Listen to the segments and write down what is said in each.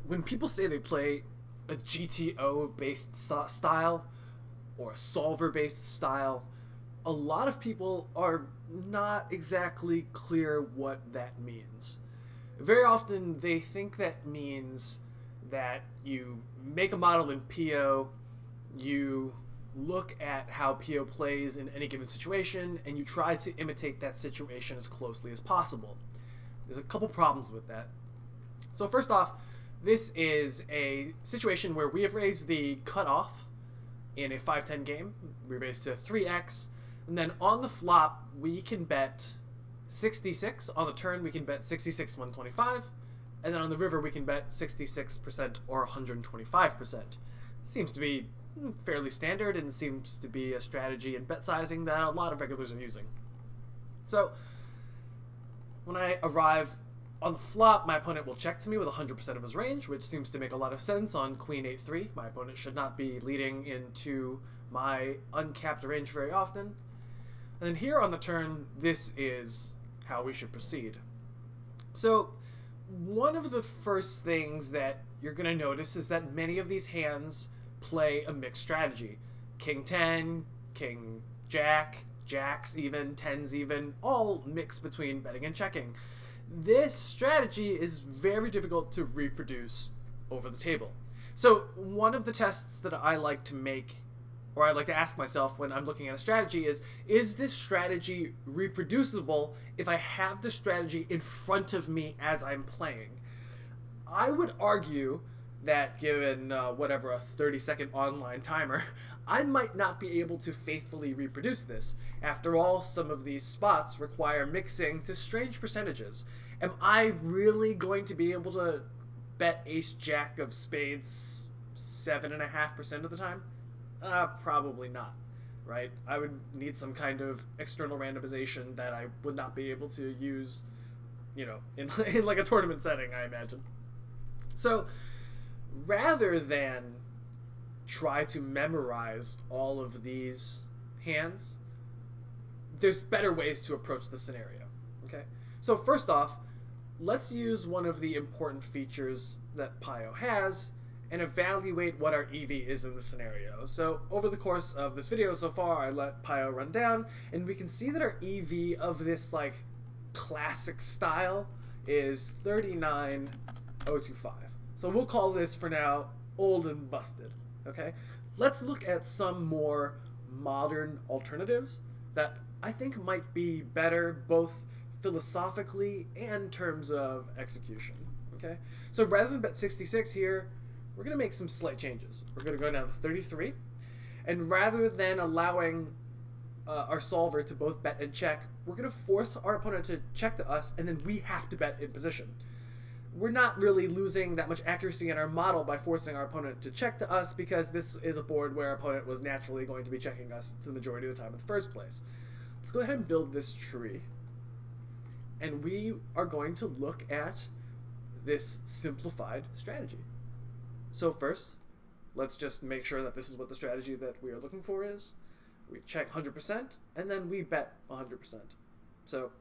when people say they play a GTO based style or a solver based style, a lot of people are not exactly clear what that means. Very often they think that means that you make a model in PIO, you look at how PIO plays in any given situation, and you try to imitate that situation as closely as possible. There's a couple problems with that. So first off, this is a situation where we have raised the cutoff in a 5-10 game. We raised to 3x, and then on the flop we can bet 66. On the turn we can bet 66 125, and then on the river we can bet 66% or 125%. Seems to be fairly standard and seems to be a strategy in bet sizing that a lot of regulars are using. So when I arrive on the flop, my opponent will check to me with 100% of his range, which seems to make a lot of sense on queen 8-3. My opponent should not be leading into my uncapped range very often. And then here on the turn, this is how we should proceed. So one of the first things that you're going to notice is that many of these hands play a mixed strategy. King 10, King Jack, Jacks even, 10s even, all mix between betting and checking. This strategy is very difficult to reproduce over the table. So one of the tests that I like to make, or I like to ask myself when I'm looking at a strategy is this strategy reproducible if I have the strategy in front of me as I'm playing? I would argue that given whatever, a 30-second online timer, I might not be able to faithfully reproduce this. After all, some of these spots require mixing to strange percentages. Am I really going to be able to bet ace-jack of spades 7.5% of the time? Probably not, right? I would need some kind of external randomization that I would not be able to use, in like a tournament setting, I imagine. So rather than try to memorize all of these hands, there's better ways to approach the scenario. Okay, so first off, let's use one of the important features that PIO has and evaluate what our EV is in the scenario. So over the course of this video so far, I let PIO run down, and we can see that our EV of this like classic style is 39,025. So we'll call this for now old and busted. Okay, let's look at some more modern alternatives that I think might be better both philosophically and in terms of execution. Okay, so rather than bet 66 here, we're going to make some slight changes. We're going to go down to 33, and rather than allowing our solver to both bet and check, we're going to force our opponent to check to us, and then we have to bet in position. We're not really losing that much accuracy in our model by forcing our opponent to check to us, because this is a board where our opponent was naturally going to be checking us to the majority of the time in the first place. Let's go ahead and build this tree, and we are going to look at this simplified strategy. So first, let's just make sure that this is what the strategy that we are looking for is. We check 100%, and then we bet 100%. So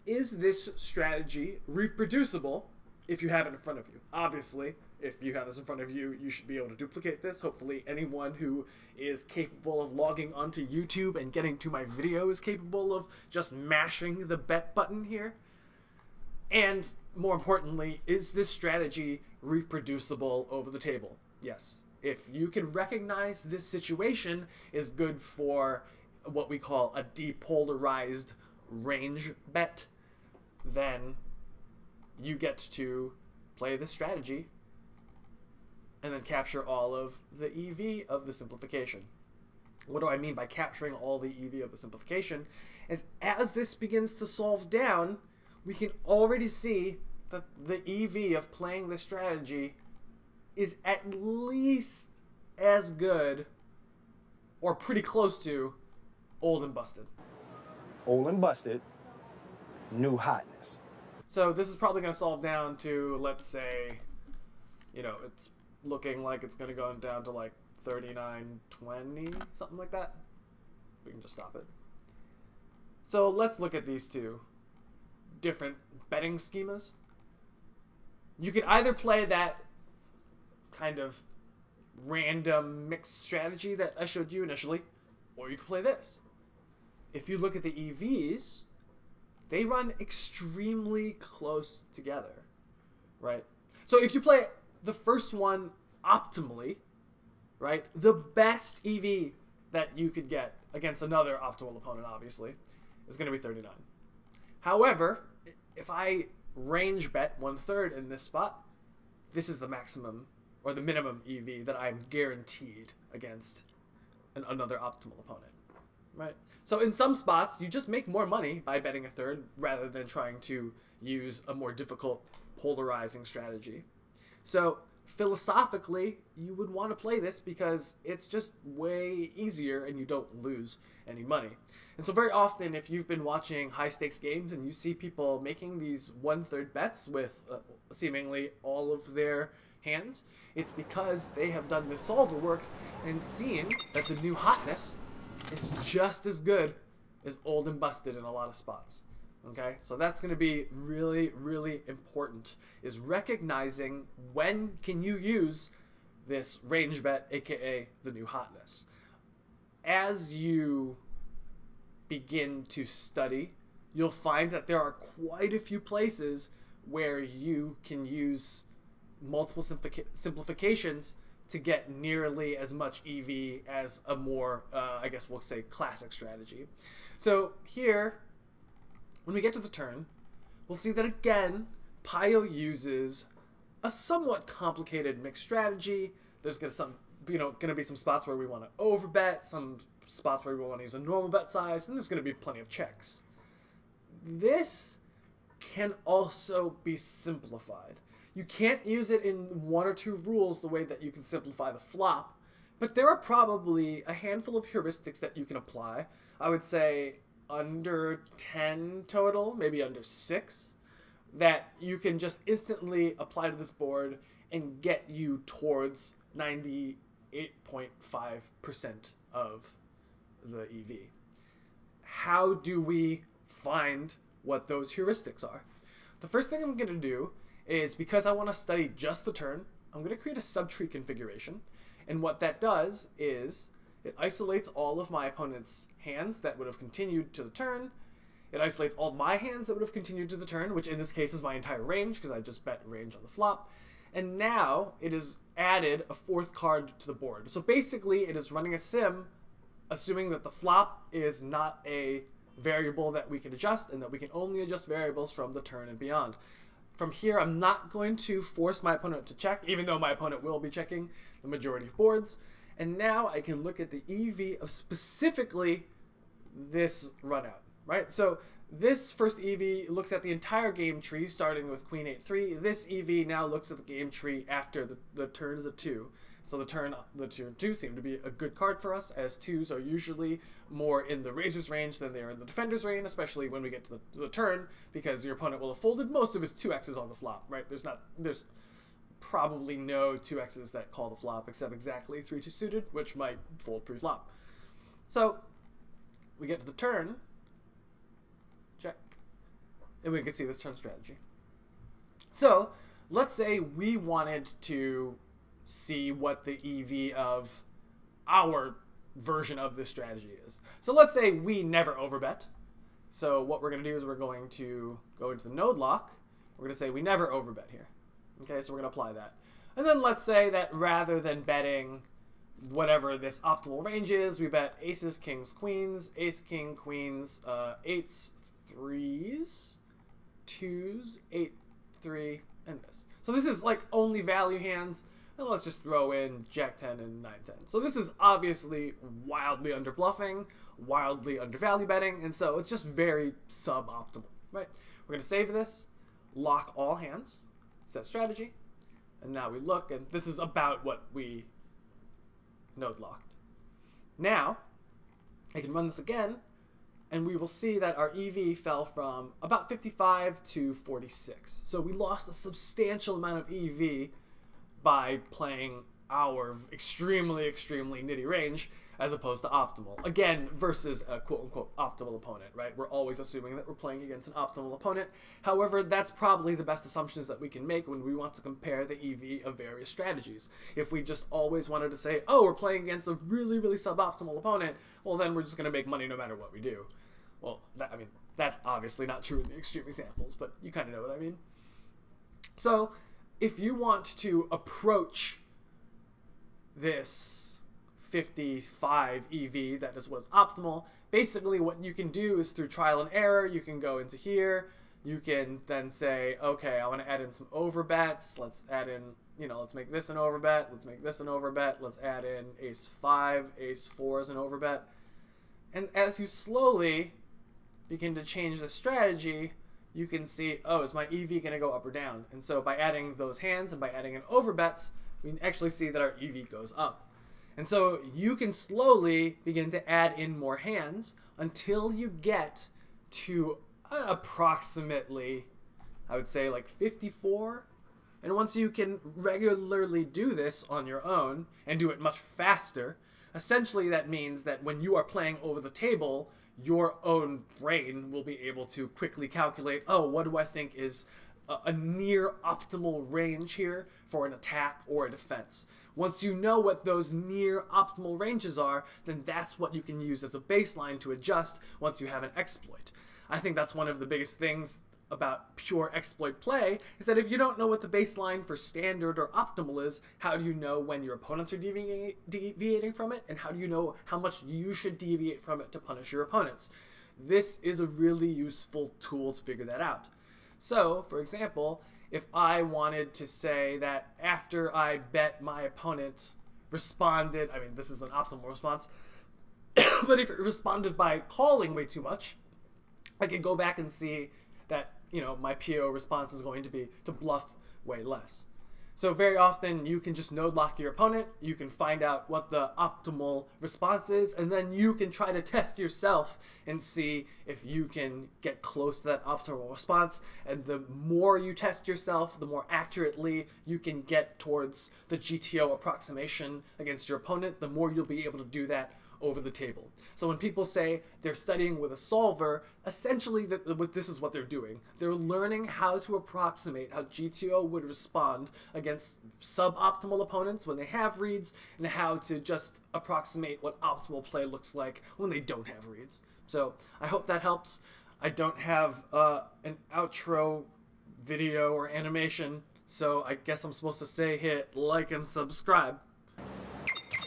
is this strategy reproducible if you have it in front of you? Obviously, if you have this in front of you, you should be able to duplicate this. Hopefully anyone who is capable of logging onto YouTube and getting to my video is capable of just mashing the bet button here. And more importantly, is this strategy reproducible over the table? Yes. If you can recognize this situation is good for what we call a depolarized range bet, then you get to play this strategy and then capture all of the EV of the simplification. What do I mean by capturing all the EV of the simplification? Is as this begins to solve down, we can already see that the EV of playing this strategy is at least as good or pretty close to old and busted. Old and busted, new hotness. So this is probably going to solve down to, let's say, it's looking like it's going to go down to like 39.20, something like that. We can just stop it. So let's look at these two different betting schemas. You can either play that kind of random mixed strategy that I showed you initially, or you can play this. If you look at the EVs, they run extremely close together, right? So if you play the first one optimally, right, the best EV that you could get against another optimal opponent, obviously, is going to be 39. However, if I range bet 1/3 in this spot, this is the maximum or the minimum EV that I'm guaranteed against another optimal opponent, right? So in some spots, you just make more money by betting 1/3 rather than trying to use a more difficult polarizing strategy. So philosophically, you would want to play this because it's just way easier and you don't lose any money. And so very often, if you've been watching high stakes games and you see people making these 1/3 bets with seemingly all of their hands, it's because they have done this solver work and seen that the new hotness is just as good as old and busted in a lot of spots. Okay, so that's going to be really, really important, is recognizing when can you use this range bet, aka the new hotness. As you begin to study, you'll find that there are quite a few places where you can use multiple simplifications to get nearly as much EV as a more, I guess we'll say, classic strategy. So here, when we get to the turn, we'll see that again, Pio uses a somewhat complicated mixed strategy. There's going to be some spots where we want to overbet, some spots where we want to use a normal bet size, and there's going to be plenty of checks. This can also be simplified. You can't use it in one or two rules the way that you can simplify the flop, but there are probably a handful of heuristics that you can apply. I would say under 10 total, maybe under 6, that you can just instantly apply to this board and get you towards 98.5% of the EV. How do we find what those heuristics are? The first thing I'm going to do is, because I want to study just the turn, I'm going to create a subtree configuration. And what that does is it isolates all of my opponent's hands that would have continued to the turn. It isolates all my hands that would have continued to the turn, which in this case is my entire range because I just bet range on the flop. And now it has added a 4th card to the board. So basically it is running a sim assuming that the flop is not a variable that we can adjust and that we can only adjust variables from the turn and beyond. From here, I'm not going to force my opponent to check, even though my opponent will be checking the majority of boards. And now I can look at the EV of specifically this run out, right? So this first EV looks at the entire game tree, starting with Queen 8-3. This EV now looks at the game tree after the turn is a 2. So the turn 2 seem to be a good card for us, as 2s are usually more in the raiser's range than they are in the defender's range, especially when we get to the turn, because your opponent will have folded most of his 2x's on the flop, right? There's probably no 2x's that call the flop except exactly 3-2 suited, which might fold pre-flop. So we get to the turn, check, and we can see this turn strategy. So let's say we wanted to see what the EV of our version of this strategy is. So let's say we never overbet. So what we're going to do is we're going to go into the node lock. We're going to say we never overbet here. Okay, so we're going to apply that. And then let's say that rather than betting whatever this optimal range is, we bet aces, kings, queens, ace, king, queens, 8s, 3s, 2s, 8, 3, and this. So this is like only value hands. And let's just throw in Jack 10 and 9 10. So this is obviously wildly under bluffing, wildly under value betting, and so it's just very suboptimal, right? We're going to save this, lock all hands, set strategy, and now we look, and this is about what we node locked. Now, I can run this again, and we will see that our EV fell from about 55 to 46. So we lost a substantial amount of EV by playing our extremely, extremely nitty range as opposed to optimal. Again, versus a quote-unquote optimal opponent, right? We're always assuming that we're playing against an optimal opponent. However, that's probably the best assumptions that we can make when we want to compare the EV of various strategies. If we just always wanted to say, oh, we're playing against a really, really suboptimal opponent, well, then we're just going to make money no matter what we do. Well, that's obviously not true in the extreme examples, but you kind of know what I mean. So, if you want to approach this 55 EV, that is what's optimal, basically what you can do is through trial and error, you can go into here, you can then say, okay, I want to add in some overbets, let's add in, let's make this an overbet, let's make this an overbet, let's add in ace 5, ace 4 as an overbet. And as you slowly begin to change the strategy, you can see, oh, is my EV going to go up or down? And so by adding those hands and by adding in overbets, we can actually see that our EV goes up. And so you can slowly begin to add in more hands until you get to approximately, I would say, like 54. And once you can regularly do this on your own and do it much faster, essentially that means that when you are playing over the table, your own brain will be able to quickly calculate, oh, what do I think is a near optimal range here for an attack or a defense. Once you know what those near optimal ranges are, then that's what you can use as a baseline to adjust once you have an exploit. I think that's one of the biggest things about pure exploit play, is that if you don't know what the baseline for standard or optimal is, how do you know when your opponents are deviating from it, and how do you know how much you should deviate from it to punish your opponents? This is a really useful tool to figure that out. So, for example, if I wanted to say that after I bet my opponent responded, this is an optimal response, but if it responded by calling way too much, I could go back and see that, my PO response is going to be to bluff way less. So very often you can just node lock your opponent, you can find out what the optimal response is, and then you can try to test yourself and see if you can get close to that optimal response. And the more you test yourself, the more accurately you can get towards the GTO approximation against your opponent, the more you'll be able to do that over the table. So when people say they're studying with a solver, essentially this is what they're doing. They're learning how to approximate how GTO would respond against suboptimal opponents when they have reads, and how to just approximate what optimal play looks like when they don't have reads. So I hope that helps. I don't have an outro video or animation, so I guess I'm supposed to say hit like and subscribe.